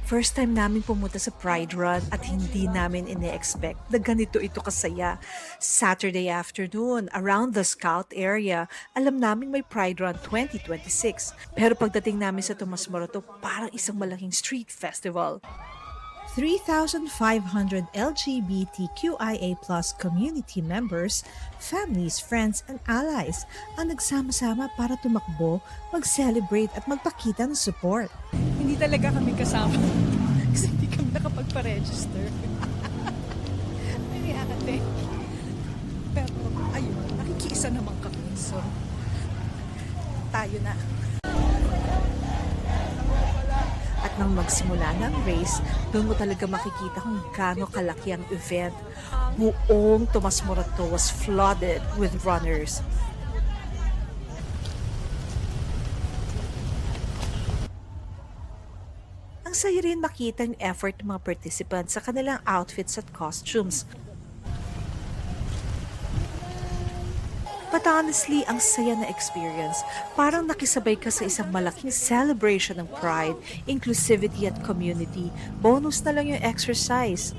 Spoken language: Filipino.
First time namin pumunta sa Pride Run at hindi namin ine-expect na ganito ito kasaya. Saturday afternoon, around the Scout area, alam namin may Pride Run 2026. Pero pagdating namin sa Tomas Morato, parang isang malaking street festival. 3,500 LGBTQIA+ community members, families, friends, and allies ang nagsama-sama para tumakbo, mag-celebrate at magpakita ng support. Hindi talaga kami kasama kasi hindi kami nakapagpa-register. Ay, ate. Pero ayun, nakikiisa naman kami. So, tayo na. At nang magsimula ng race, doon mo talaga makikita kung gaano kalaki ang event. Buong Tomas Morato was flooded with runners. Ang saya rin makita yung effort ng mga participants sa kanilang outfits at costumes. But honestly, ang saya na experience. Parang nakisabay ka sa isang malaking celebration ng pride, inclusivity at community. Bonus na lang yung exercise.